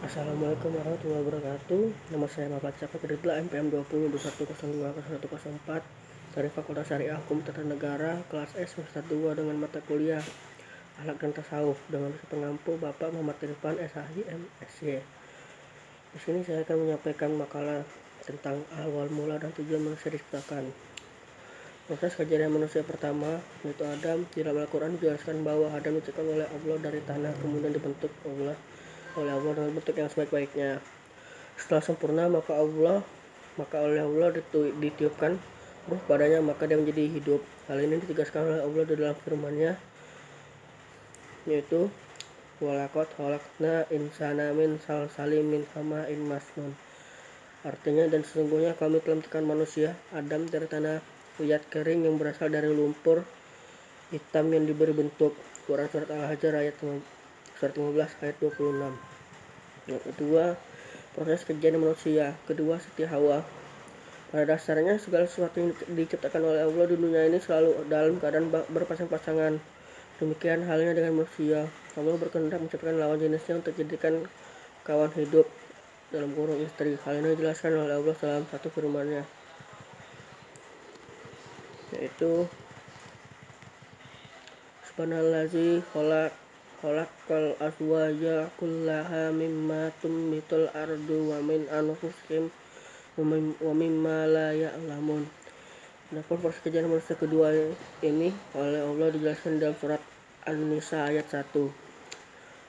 Assalamualaikum warahmatullahi wabarakatuh. Nama saya Muhammad Syafaq Ridla, MPM 2021020104 dari Fakultas Syariah Hukum Tata Negara, kelas S semester 2 dengan mata kuliah Akhlak dan Tasawuf dengan dosen pengampu Bapak Muhammad Irfan SHI MSy. Di sini saya akan menyampaikan makalah tentang awal mula dan tujuan manusia diciptakan. Proses kejadian manusia pertama, yaitu Adam, di dalam Al-Quran dijelaskan bahwa Adam diciptakan oleh Allah dari tanah, kemudian dibentuk oleh Allah dengan bentuk yang sebaik-baiknya. Setelah sempurna, maka oleh Allah ditiupkan ruh padanya, maka dia menjadi hidup. Hal ini ditegaskan oleh Allah di dalam firman-Nya, yaitu walaqad khalaqna insana min salsalim min hama'in masnun. Artinya, dan sesungguhnya kami telah menciptakan manusia Adam dari tanah liat kering yang berasal dari lumpur hitam yang diberi bentuk. Quran surat Al-Hajar surat 15 ayat 26. Yang kedua, proses kejadian manusia. Kedua, Siti Hawa. Pada dasarnya segala sesuatu yang diciptakan oleh Allah di dunia ini selalu dalam keadaan berpasang-pasangan. Demikian halnya dengan manusia. Allah berkehendak menciptakan lawan jenisnya untuk dijadikan kawan hidup, dalam kurung istri. Hal ini dijelaskan oleh Allah dalam satu firman-Nya, yaitu Subhanallazi khalaqal azwaja kullaha mimma tumbitul ardu wa min anfusihim wa mimma la ya'lamun. Adapun proses kejadian manusia kedua ini oleh Allah dijelaskan dalam surat An-Nisa ayat 1,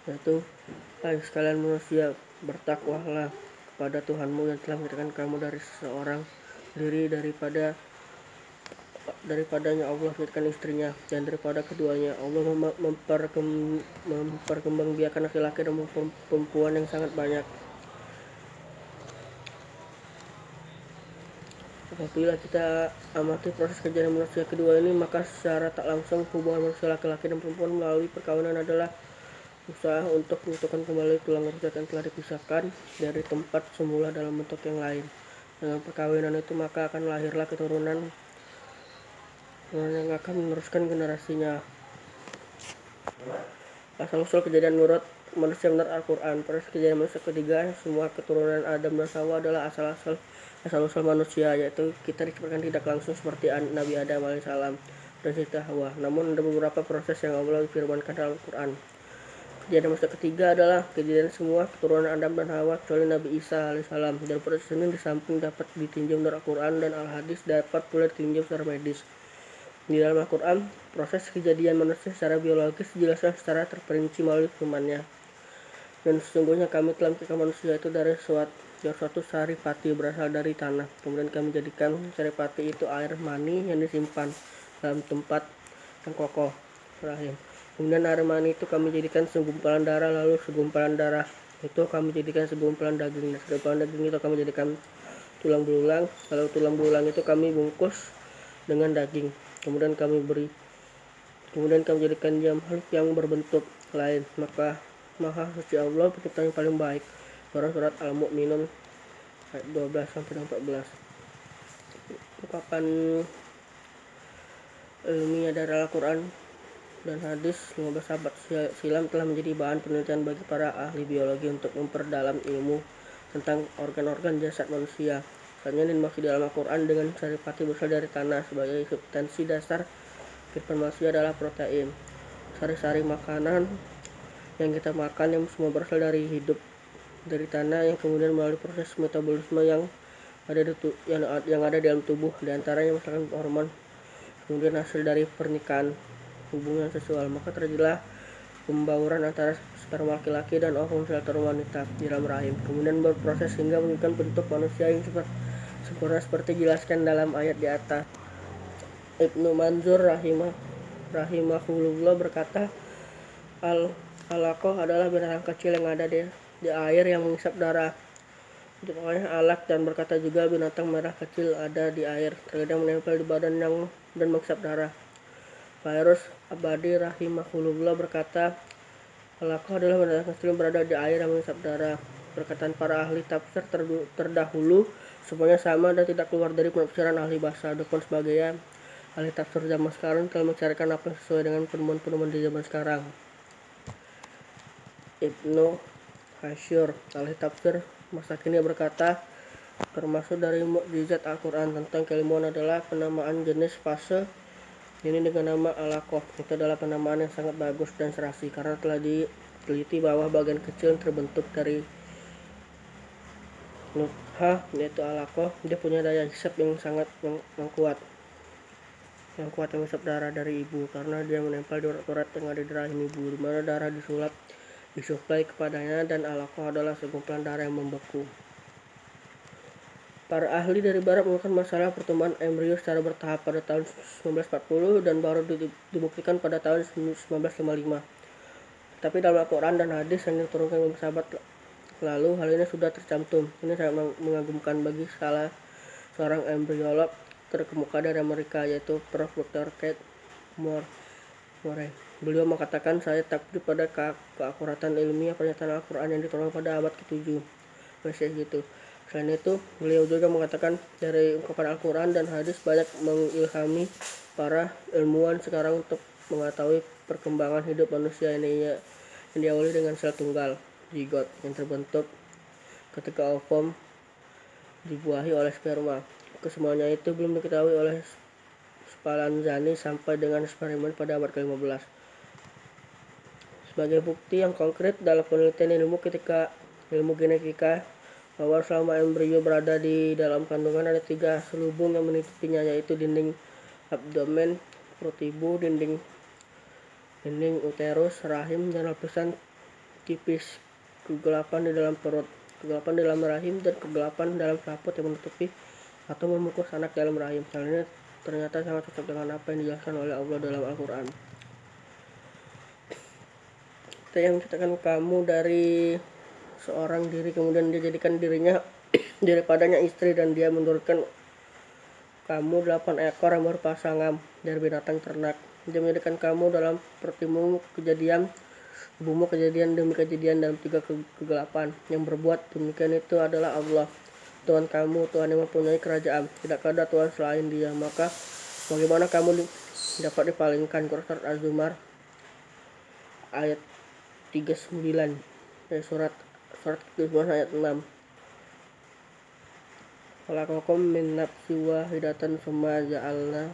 yaitu hai sekalian manusia, bertakwalah kepada Tuhanmu yang telah menciptakan kamu dari seorang diri, daripadanya Allah menciptakan istrinya, dan daripada keduanya Allah memperkembangbiakan laki-laki dan perempuan yang sangat banyak. Apabila kita amati proses kejadian manusia kedua ini, maka secara tak langsung hubungan manusia laki-laki dan perempuan melalui perkawinan adalah usaha untuk menyatukan kembali tulang rusuk yang telah dipisahkan dari tempat semula dalam bentuk yang lain. Dengan perkawinan itu maka akan lahirlah keturunan yang akan meneruskan generasinya. Asal-usul kejadian menurut manusia menurut Al-Quran. Proses kejadian manusia ketiga, semua keturunan Adam dan Hawa adalah asal-usul manusia, yaitu kita diciptakan tidak langsung seperti Nabi Adam alaihissalam dan Siti Hawa. Namun ada beberapa proses yang Allah firmankan dalam Al-Quran. Kejadian manusia ketiga adalah kejadian semua keturunan Adam dan Hawa kecuali Nabi Isa alaihissalam. Dan proses ini di samping dapat ditinjau dari Al-Quran dan Al-Hadis, dapat pula ditinjau secara medis. Di dalam Al-Quran, proses kejadian manusia secara biologis dijelaskan secara terperinci melalai firman-Nya. Dan sesungguhnya kami telah menciptakan manusia itu dari suatu saripati berasal dari tanah. Kemudian kami jadikan saripati itu air mani yang disimpan dalam tempat yang kokoh, rahim. Kemudian air mani itu kami jadikan segumpalan darah, lalu segumpalan darah itu kami jadikan segumpalan daging. Dan segumpalan daging itu kami jadikan tulang belulang, lalu tulang belulang itu kami bungkus dengan daging. Kemudian kami jadikan jam makhluk yang berbentuk lain. Maka Maha Suci Allah, pencipta yang paling baik. Surat Al-Mu'minun ayat 12-14. Ungkapan ilmiah dari Al-Quran dan hadis 15 abad silam telah menjadi bahan penelitian bagi para ahli biologi untuk memperdalam ilmu tentang organ-organ jasad manusia. Misalnya dimaksud dalam Al-Quran dengan saripati berasal dari tanah. Sebagai substansi dasar kehidupan manusia adalah protein. Sari-sari makanan yang kita makan yang semua berasal dari hidup dari tanah, yang kemudian melalui proses metabolisme yang ada dalam tubuh, diantaranya misalkan hormon, kemudian hasil dari pernikahan, hubungan seksual, maka terjadilah pembauran antara sperma laki-laki dan ovum sperma wanita di dalam rahim, kemudian berproses hingga menunjukkan bentuk manusia yang sempurna seperti dijelaskan dalam ayat di atas. Ibnu Manzur rahimahullah berkata, Al-alaqah adalah binatang kecil yang ada di air yang menghisap darah. Itu makanya alaq, dan berkata juga binatang merah kecil ada di air, terkadang menempel di badan dan menghisap darah. Fairuz Abadi rahimahullah berkata, alaqah adalah binatang kecil yang berada di air yang menghisap darah. Perkataan para ahli tafsir terdahulu semuanya sama dan tidak keluar dari penafsiran ahli bahasa. Adapun sebagian ahli tafsir zaman sekarang telah mencarikan apa yang sesuai dengan penemuan di zaman sekarang. Ibnu Hasyur. Ahli tafsir masa kini berkata, termasuk dari mukjizat Al-Quran tentang keilmuan adalah penamaan jenis fase ini dengan nama alaqah. Itu adalah penamaan yang sangat bagus dan serasi karena telah diteliti bahwa bagian kecil yang terbentuk dari nuthah yaitu alaqah, dia punya daya hisab yang sangat yang kuat yang menghisap darah dari ibu karena dia menempel di urat-urat yang ada di rahim ibu, di mana darah disuplai kepadanya, dan alaqah adalah segumpal darah yang membeku. Para ahli dari barat menggunakan masalah pertumbuhan embrio secara bertahap pada tahun 1940 dan baru dibuktikan pada tahun 1955. Tapi dalam Al-Quran dan hadis yang diturunkan oleh sahabat lalu, hal ini sudah tercantum. Ini sangat mengagumkan bagi salah seorang embriolog terkemuka dari Amerika, yaitu Prof. Dr. Kate Moore. Beliau mengatakan, saya takjub pada keakuratan ilmiah pernyataan Al-Quran yang diturunkan pada abad ke-7 Masehi itu. Selain itu, beliau juga mengatakan dari ungkapan Al-Quran dan hadis banyak mengilhami para ilmuwan sekarang untuk mengetahui perkembangan hidup manusia ini yang diawali dengan sel tunggal, zigot, yang terbentuk ketika ovum dibuahi oleh sperma. Kesemuanya itu belum diketahui oleh Spallanzani sampai dengan eksperimen pada abad ke-15. Sebagai bukti yang konkret dalam penelitian ilmu genetika bahwa selama embrio berada di dalam kandungan ada 3 selubung yang menutupinya, yaitu dinding abdomen, protubu, dinding uterus, rahim, dan lapisan tipis kegelapan di dalam perut, kegelapan di dalam rahim, dan kegelapan dalam selaput yang menutupi atau membungkus anak dalam rahim. Hal ini ternyata sangat cocok dengan apa yang dijelaskan oleh Allah dalam Al-Quran. Kita yang menciptakan kamu dari seorang diri, kemudian dia jadikan dirinya daripadanya istri, dan dia menurunkan kamu 8 ekor yang berpasangan dari binatang ternak. Dia menjadikan kamu dalam pertimu kejadian demi kejadian dalam 3 kegelapan. Yang berbuat demikian itu adalah Allah, Tuhan kamu, Tuhan yang mempunyai kerajaan. Tidak ada Tuhan selain Dia. Maka bagaimana kamu dapat dipalingkan? Surat Az-Zumar ayat 39, surat ke-9 ayat 6. Khalaqakum min nafsin wahidatan tsumma ja'alna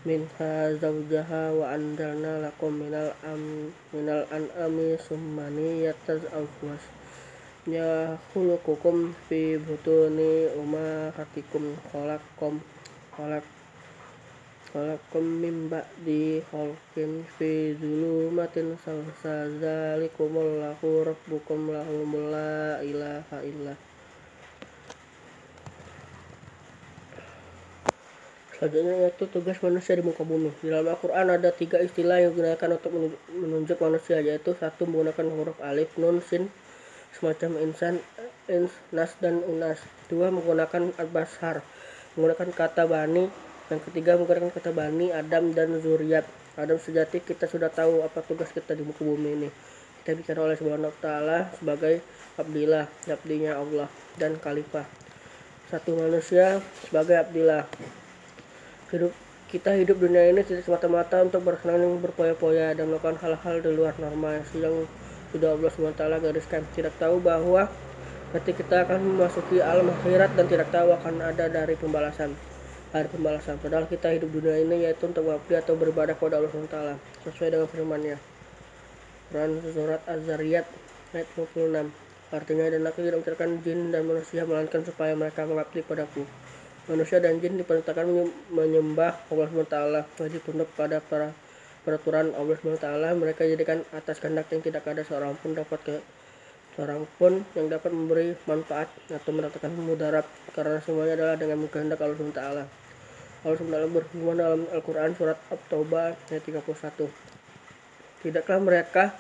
minha zawjaha wa anzalna lakum minal an'ami sumaniyatan azwaj yakhluqukum fi butuni ummahatikum khalaqakum min ba'di khalqin fi dzulumatin zalikumullahu rabbukum lahum la ilaha illa. Selanjutnya yaitu tugas manusia di muka bumi. Di dalam Al-Quran ada 3 istilah yang digunakan untuk menunjuk manusia, yaitu 1 menggunakan huruf alif, nun, sin, semacam insan, ins, nas, dan unas. 2 menggunakan al-bashar, menggunakan kata bani. Yang ketiga menggunakan kata bani, Adam dan zuriat. Adam sejati kita sudah tahu apa tugas kita di muka bumi ini. Kita bicara oleh Subhanahu wa Ta'ala sebagai abdinya Allah, dan khalifah. 1 manusia sebagai abdillah. Kita hidup dunia ini tidak semata-mata untuk bersenang, berpoya-poya, dan melakukan hal-hal di luar norma yang sudah Allah SWT gariskan. Tidak tahu bahwa nanti kita akan memasuki alam akhirat dan tidak tahu akan ada hari pembalasan. Padahal kita hidup dunia ini yaitu untuk mengabdi atau beribadah kepada Allah SWT sesuai dengan firman-Nya. Quran surat Az-Zariyat ayat 26. Artinya, dan aku tidak menciptakan jin dan manusia melainkan supaya mereka mengabdi padaku. Manusia dan jin diperintahkan menyembah Allah SWT, wajib tunduk pada peraturan Allah SWT. Mereka jadikan atas kehendak yang tidak ada seorang pun yang dapat memberi manfaat atau mendatangkan mudarat, karena semuanya adalah dengan kehendak Allah SWT. Allah SWT berfirman dalam Al-Quran surat At-Taubah ayat 31. Tidaklah mereka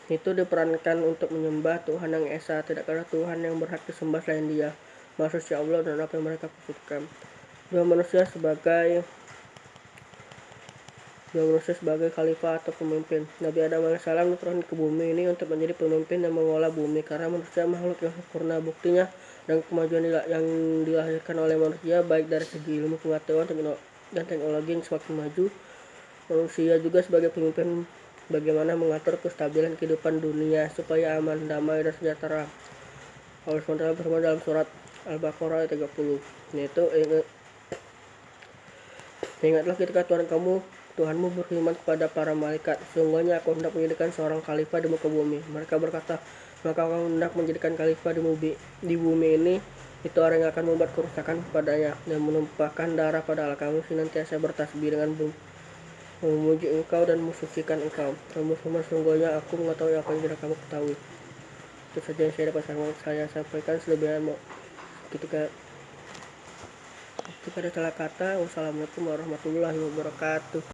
itu diperankan untuk menyembah Tuhan yang Esa, tidak ada Tuhan yang berhak disembah selain Dia, maksudnya Allah dan apa yang mereka persekutukan. Dua manusia sebagai khalifah atau pemimpin. Nabi Adam AS diturunkan ke bumi ini untuk menjadi pemimpin dan mengelola bumi, karena manusia makhluk yang sempurna. Buktinya dan kemajuan yang dilahirkan oleh manusia baik dari segi ilmu pengetahuan dan teknologi yang semakin maju. Manusia juga sebagai pemimpin bagaimana mengatur kestabilan kehidupan dunia supaya aman, damai, dan sejahtera. Allah SWT berfirman dalam surat Al-Baqarah ayat 30, yaitu ingatlah ketika Tuhanmu berfirman kepada para malaikat, sesungguhnya aku hendak menjadikan seorang khalifah di muka bumi. Mereka berkata, maka kamu hendak menjadikan khalifah di bumi ini, itu orang yang akan membuat kerusakan kepadanya dan menumpahkan darah, padahal kamu senantiasa bertasbih dengan memuji engkau dan mensucikan engkau. Kamu semua sesungguhnya aku mengetahui apa yang tidak kamu ketahui. Itu saja yang saya sampaikan. Selebihnya ketika ada salah kata, wassalamualaikum warahmatullahi wabarakatuh.